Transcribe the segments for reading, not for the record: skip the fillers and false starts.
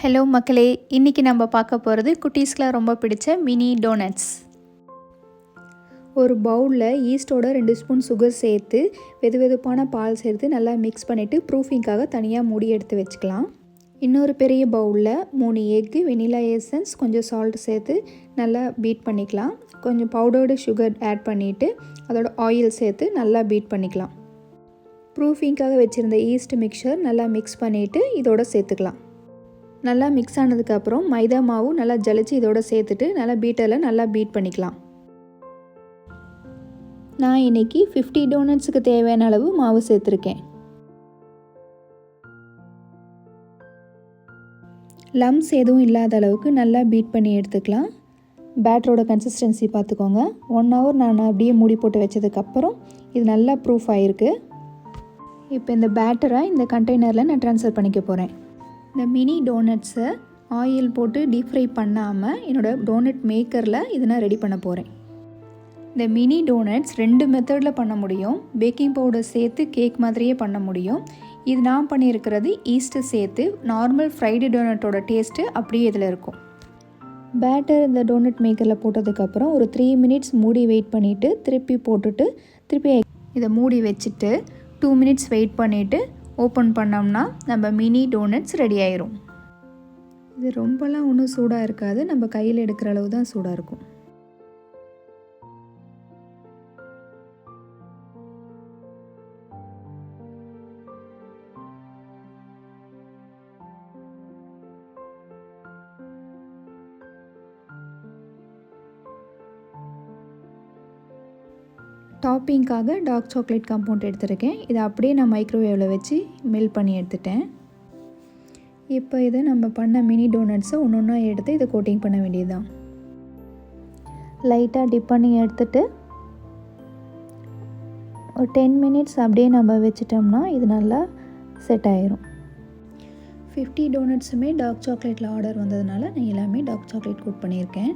Hello மக்களே, இன்றைக்கி நம்ம பார்க்க போகிறது குட்டீஸ்க்குலாம் ரொம்ப பிடிச்ச மினி டோனட்ஸ். ஒரு பவுலில் ஈஸ்டோட 2 ஸ்பூன் சுகர் சேர்த்து வெதுவெதுப்பான பால் சேர்த்து நல்லா மிக்ஸ் பண்ணிவிட்டு ப்ரூஃபிங்காக தனியாக மூடி எடுத்து வச்சுக்கலாம். இன்னொரு பெரிய பவுலில் 3 எக்கு, வெனிலா எசன்ஸ், கொஞ்சம் சால்ட் சேர்த்து நல்லா பீட் பண்ணிக்கலாம். கொஞ்சம் பவுடர்டு சுகர் ஆட் பண்ணிவிட்டு அதோட ஆயில் சேர்த்து நல்லா பீட் பண்ணிக்கலாம். ப்ரூஃபிங்காக வச்சுருந்த ஈஸ்ட் மிக்சர் நல்லா மிக்ஸ் பண்ணிவிட்டு இதோட சேர்த்துக்கலாம். நல்லா மிக்ஸ் ஆனதுக்கப்புறம் மைதா மாவு நல்லா ஜலிச்சு இதோட சேர்த்துட்டு நல்லா பீட்டரில் நல்லா பீட் பண்ணிக்கலாம். நான் இன்றைக்கி 50 டோனட்ஸுக்கு தேவையான அளவு மாவு சேர்த்துருக்கேன். லம்ஸ் எதுவும் இல்லாத அளவுக்கு நல்லா பீட் பண்ணி எடுத்துக்கலாம். பேட்டரோட கன்சிஸ்டன்சி பார்த்துக்கோங்க. 1 hour நான் அப்படியே மூடி போட்டு வச்சதுக்கப்புறம் இது நல்லா ப்ரூஃப் ஆகிருக்கு. இப்போ இந்த பேட்டரை இந்த கண்டெய்னரில் நான் ட்ரான்ஸ்ஃபர் பண்ணிக்க போகிறேன். இந்த மினி டோனட்ஸை ஆயில் போட்டு டீப் ஃப்ரை பண்ணாமல் என்னோடய டோனட் மேக்கரில் இதை நான் ரெடி பண்ண போகிறேன். இந்த மினி டோனட்ஸ் 2 மெத்தடில் பண்ண முடியும். பேக்கிங் பவுடர் சேர்த்து கேக் மாதிரியே பண்ண முடியும். இது நான் பண்ணியிருக்கிறது ஈஸ்ட்டு சேர்த்து நார்மல் ஃப்ரைடு டோனட்டோட டேஸ்ட்டு அப்படியே இதில் இருக்கும். பேட்டர் இந்த டோனட் மேக்கரில் போட்டதுக்கப்புறம் ஒரு 3 minutes மூடி வெயிட் பண்ணிவிட்டு திருப்பி இதை மூடி வச்சுட்டு 2 minutes வெயிட் பண்ணிவிட்டு ஓப்பன் பண்ணோம்னா நம்ம மினி டோனட்ஸ் ரெடி ஆயிரும். இது ரொம்பலாம் ஒன்றும் சூடாக இருக்காது, நம்ம கையில் எடுக்கிற அளவு தான் சூடாக இருக்கும். டாப்பிங்காக டார்க் சாக்லேட் காம்பவுண்ட் எடுத்துருக்கேன். இதை அப்படியே நான் மைக்ரோவேவில் வச்சு மெல்ட் பண்ணி எடுத்துட்டேன். இப்போ இதை நம்ம பண்ண மினி டோனட்ஸை ஒன்று ஒன்றா எடுத்து இதை கோட்டிங் பண்ண வேண்டியதுதான். லைட்டாக டிப் பண்ணி எடுத்துட்டு ஒரு 10 minutes அப்படியே நம்ம வச்சிட்டோம்னா இது நல்லா செட் ஆயிரும். 50 டோனட்ஸுமே டார்க் சாக்லேட்டில் ஆர்டர் வந்ததுனால நான் எல்லாமே டார்க் சாக்லேட் கோட் பண்ணியிருக்கேன்.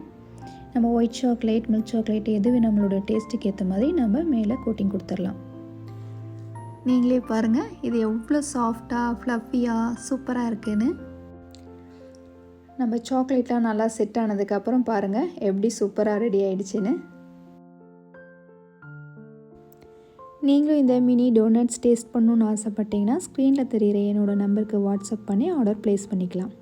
நம்ம ஒயிட் சாக்லேட், மில்க் சாக்லேட் எதுவும் நம்மளோட டேஸ்ட்டுக்கு ஏற்ற மாதிரி நம்ம மேலே கோட்டிங் கொடுத்துடலாம். நீங்களே பாருங்கள் இது எவ்வளோ சாஃப்டாக ஃப்ளஃபியாக சூப்பராக இருக்குன்னு. நம்ம சாக்லேட்லாம் நல்லா செட் ஆனதுக்கப்புறம் பாருங்கள் எப்படி சூப்பராக ரெடி ஆகிடுச்சின்னு. நீங்களும் இந்த மினி டோனட்ஸ் டேஸ்ட் பண்ணணுன்னு ஆசைப்பட்டீங்கன்னா ஸ்க்ரீனில் தெரிகிற என்னோடய நம்பருக்கு வாட்ஸ்அப் பண்ணி ஆர்டர் ப்ளேஸ் பண்ணிக்கலாம்.